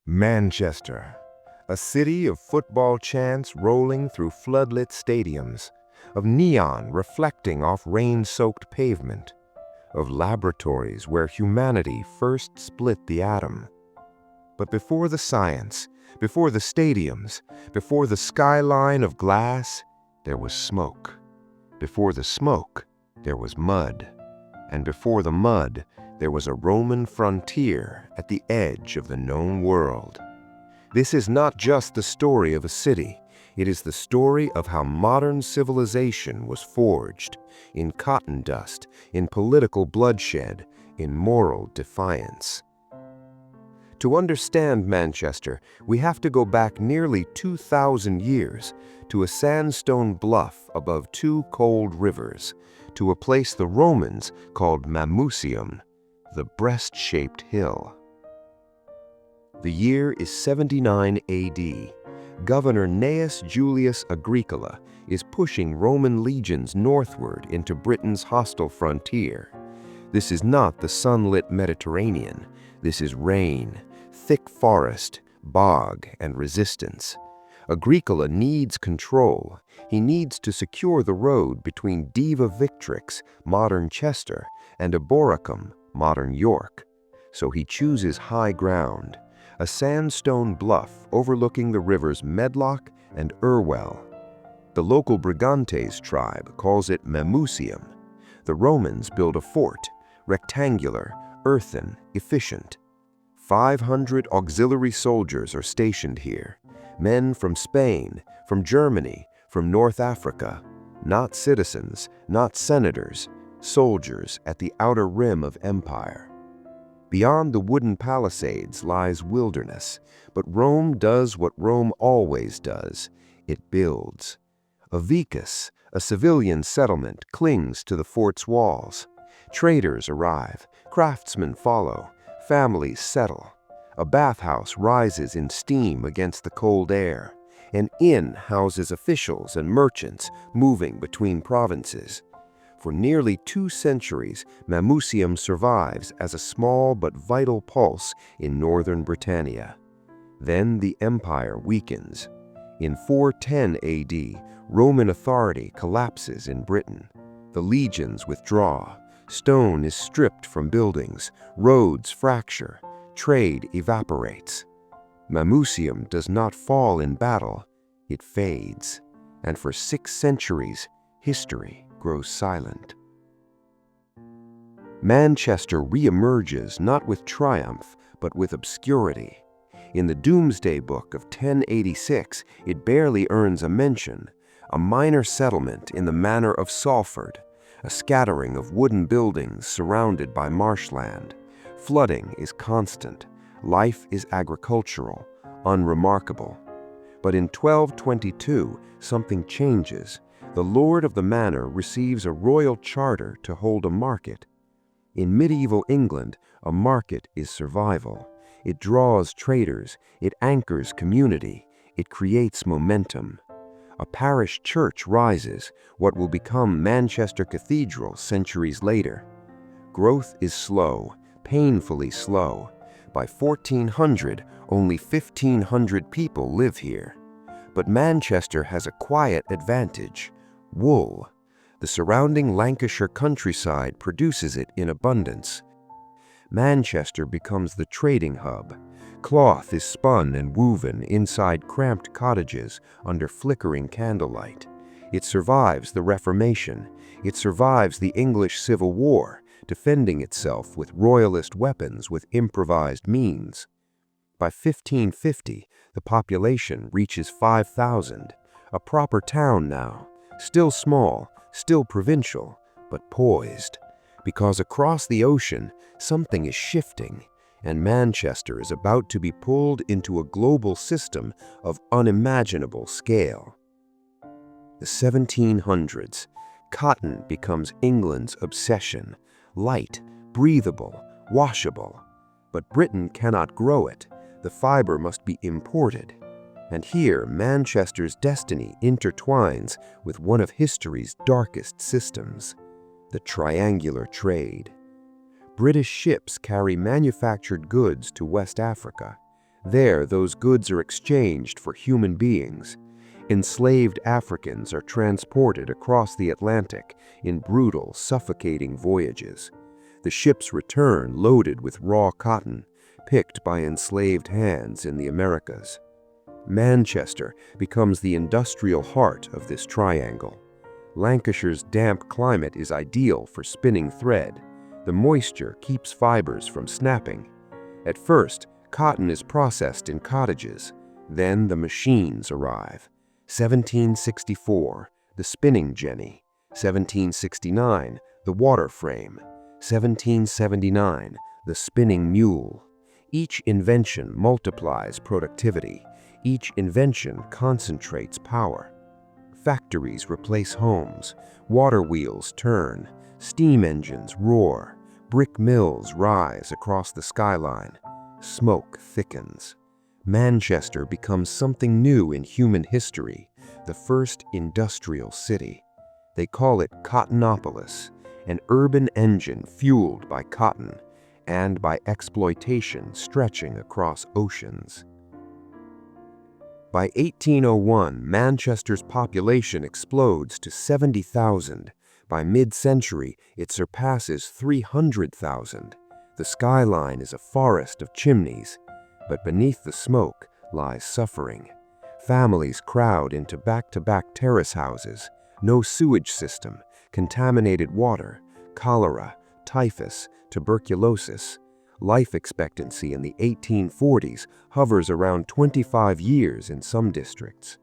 Manchester, a city of football chants rolling through floodlit stadiums, of neon reflecting off rain-soaked pavement, of laboratories where humanity first split the atom. But before the science, before the stadiums, before the skyline of glass, there was smoke. Before the smoke, there was mud. And before the mud, there was a Roman frontier at the edge of the known world. This is not just the story of a city. It is the story of how modern civilization was forged, in cotton dust, in political bloodshed, in moral defiance. To understand Manchester, we have to go back nearly 2,000 years to a sandstone bluff above two cold rivers, to a place the Romans called Mamucium, the breast-shaped hill. The year is 79 AD. Governor Gnaeus Julius Agricola is pushing Roman legions northward into Britain's hostile frontier. This is not the sunlit Mediterranean. This is rain, thick forest, bog, and resistance. Agricola needs control. He needs to secure the road between Diva Victrix, modern Chester, and Eboracum, modern York. So he chooses high ground, a sandstone bluff overlooking the rivers Medlock and Irwell. The local Brigantes tribe calls it Mamucium. The Romans build a fort, rectangular, earthen, efficient. 500 auxiliary soldiers are stationed here, men from Spain, from Germany, from North Africa, not citizens, not senators, soldiers at the outer rim of empire. Beyond the wooden palisades lies wilderness, but Rome does what Rome always does. It builds. A vicus, a civilian settlement, clings to the fort's walls. Traders arrive, craftsmen follow, families settle. A bathhouse rises in steam against the cold air. An inn houses officials and merchants moving between provinces. For nearly 2 centuries, Mamucium survives as a small but vital pulse in northern Britannia. Then the empire weakens. In 410 AD, Roman authority collapses in Britain. The legions withdraw. Stone is stripped from buildings. Roads fracture. Trade evaporates. Mamucium does not fall in battle. It fades. And for 6 centuries, history grows silent. Manchester re-emerges not with triumph, but with obscurity. In the Doomsday Book of 1086, it barely earns a mention, a minor settlement in the manor of Salford, a scattering of wooden buildings surrounded by marshland. Flooding is constant. Life is agricultural, unremarkable. But in 1222, something changes. The lord of the manor receives a royal charter to hold a market. In medieval England, a market is survival. It draws traders, it anchors community, it creates momentum. A parish church rises, what will become Manchester Cathedral centuries later. Growth is slow, painfully slow. By 1400, only 1,500 people live here. But Manchester has a quiet advantage. Wool. The surrounding Lancashire countryside produces it in abundance. Manchester becomes the trading hub. Cloth is spun and woven inside cramped cottages under flickering candlelight. It survives the Reformation. It survives the English Civil War, defending itself with royalist weapons with improvised means. By 1550, the population reaches 5,000, a proper town now. Still small, still provincial, but poised. Because across the ocean, something is shifting, and Manchester is about to be pulled into a global system of unimaginable scale. The 1700s. Cotton becomes England's obsession. Light, breathable, washable. But Britain cannot grow it. The fiber must be imported. And here, Manchester's destiny intertwines with one of history's darkest systems, the triangular trade. British ships carry manufactured goods to West Africa. There, those goods are exchanged for human beings. Enslaved Africans are transported across the Atlantic in brutal, suffocating voyages. The ships return loaded with raw cotton, picked by enslaved hands in the Americas. Manchester becomes the industrial heart of this triangle. Lancashire's damp climate is ideal for spinning thread. The moisture keeps fibers from snapping. At first, cotton is processed in cottages. Then the machines arrive. 1764, the spinning jenny. 1769, the water frame. 1779, the spinning mule. Each invention multiplies productivity. Each invention concentrates power. Factories replace homes. Water wheels turn. Steam engines roar. Brick mills rise across the skyline. Smoke thickens. Manchester becomes something new in human history, the first industrial city. They call it Cottonopolis, an urban engine fueled by cotton and by exploitation stretching across oceans. By 1801, Manchester's population explodes to 70,000. By mid-century, it surpasses 300,000. The skyline is a forest of chimneys, but beneath the smoke lies suffering. Families crowd into back-to-back terrace houses. No sewage system, contaminated water, cholera, typhus, tuberculosis. Life expectancy in the 1840s hovers around 25 years in some districts.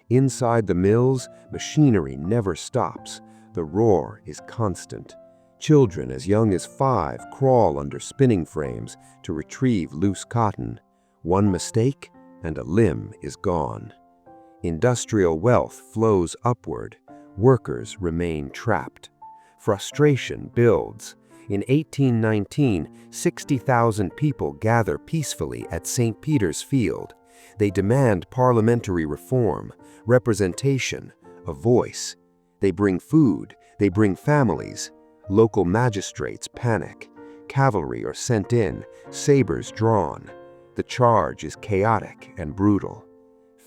Inside the mills, machinery never stops. The roar is constant. Children as young as 5 crawl under spinning frames to retrieve loose cotton. One mistake, and a limb is gone. Industrial wealth flows upward. Workers remain trapped. Frustration builds. In 1819, 60,000 people gather peacefully at St. Peter's Field. They demand parliamentary reform, representation, a voice. They bring food, they bring families. Local magistrates panic. Cavalry are sent in, sabers drawn. The charge is chaotic and brutal.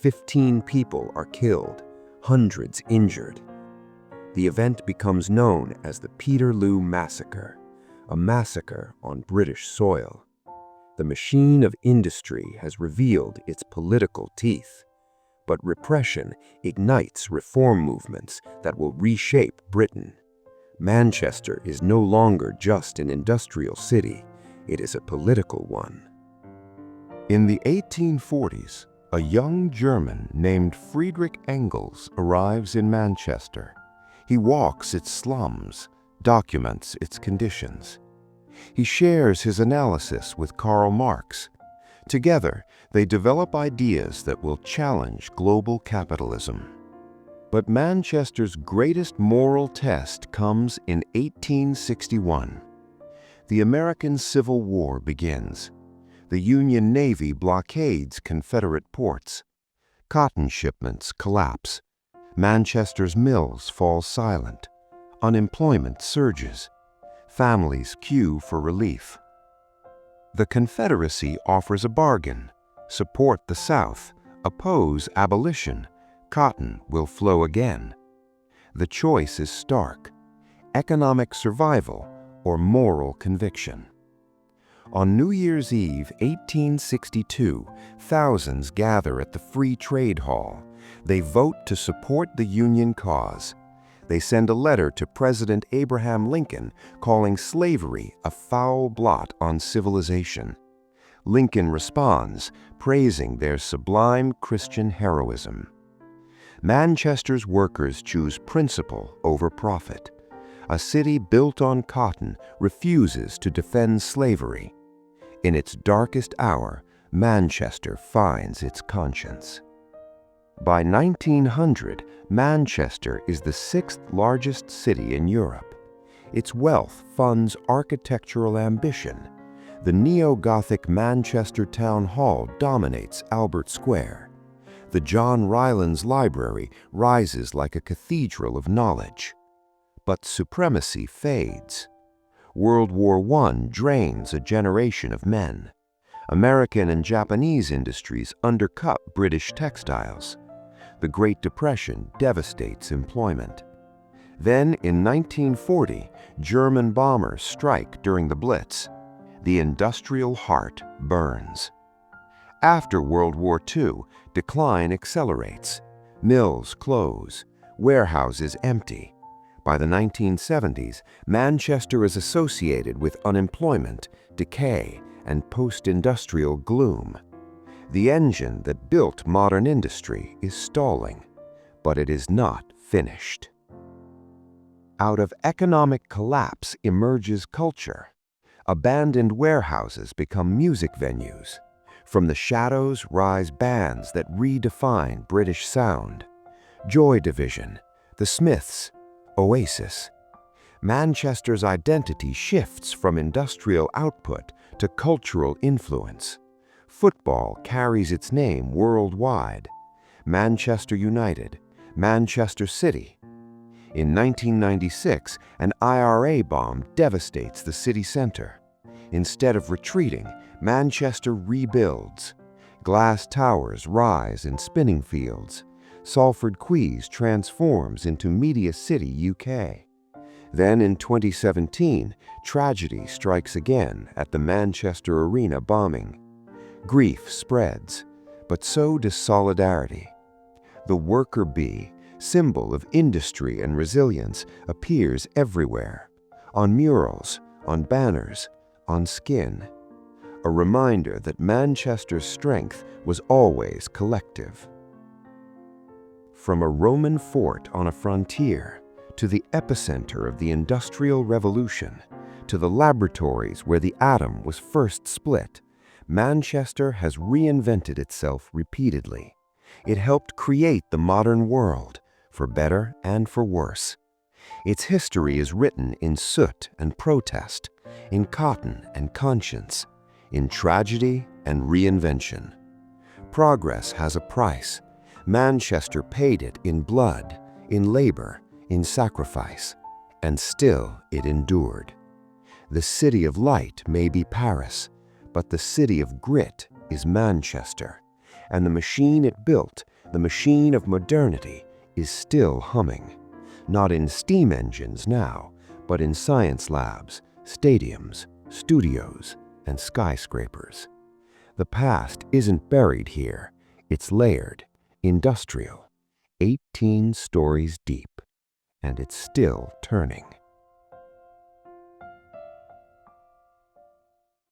15 people are killed, hundreds injured. The event becomes known as the Peterloo Massacre, a massacre on British soil. The machine of industry has revealed its political teeth, but repression ignites reform movements that will reshape Britain. Manchester is no longer just an industrial city, it is a political one. In the 1840s, a young German named Friedrich Engels arrives in Manchester. He walks its slums, documents its conditions. He shares his analysis with Karl Marx. Together, they develop ideas that will challenge global capitalism. But Manchester's greatest moral test comes in 1861. The American Civil War begins. The Union Navy blockades Confederate ports. Cotton shipments collapse. Manchester's mills fall silent. Unemployment surges. Families queue for relief. The Confederacy offers a bargain. Support the South. Oppose abolition. Cotton will flow again. The choice is stark: economic survival or moral conviction. On New Year's Eve, 1862, thousands gather at the Free Trade Hall. They vote to support the Union cause. They send a letter to President Abraham Lincoln calling slavery a foul blot on civilization. Lincoln responds, praising their sublime Christian heroism. Manchester's workers choose principle over profit. A city built on cotton refuses to defend slavery. In its darkest hour, Manchester finds its conscience. By 1900, Manchester is the 6th largest city in Europe. Its wealth funds architectural ambition. The neo-Gothic Manchester Town Hall dominates Albert Square. The John Rylands Library rises like a cathedral of knowledge. But supremacy fades. World War I drains a generation of men. American and Japanese industries undercut British textiles. The Great Depression devastates employment. Then, in 1940, German bombers strike during the Blitz. The industrial heart burns. After World War II, decline accelerates. Mills close, warehouses empty. By the 1970s, Manchester is associated with unemployment, decay, and post-industrial gloom. The engine that built modern industry is stalling, but it is not finished. Out of economic collapse emerges culture. Abandoned warehouses become music venues. From the shadows rise bands that redefine British sound. Joy Division, The Smiths, Oasis. Manchester's identity shifts from industrial output to cultural influence. Football carries its name worldwide. Manchester United, Manchester City. In 1996, an IRA bomb devastates the city center. Instead of retreating, Manchester rebuilds. Glass towers rise in spinning fields. Salford Quays transforms into Media City, UK. Then in 2017, tragedy strikes again at the Manchester Arena bombing. Grief spreads, but so does solidarity. The worker bee, symbol of industry and resilience, appears everywhere. On murals, on banners, on skin. A reminder that Manchester's strength was always collective. From a Roman fort on a frontier, to the epicenter of the Industrial Revolution, to the laboratories where the atom was first split, Manchester has reinvented itself repeatedly. It helped create the modern world, for better and for worse. Its history is written in soot and protest, in cotton and conscience, in tragedy and reinvention. Progress has a price. Manchester paid it in blood, in labor, in sacrifice, and still it endured. The city of light may be Paris, but the city of grit is Manchester, and the machine it built, the machine of modernity, is still humming. Not in steam engines now, but in science labs, stadiums, studios, and skyscrapers. The past isn't buried here, it's layered, industrial, 18 stories deep, and it's still turning.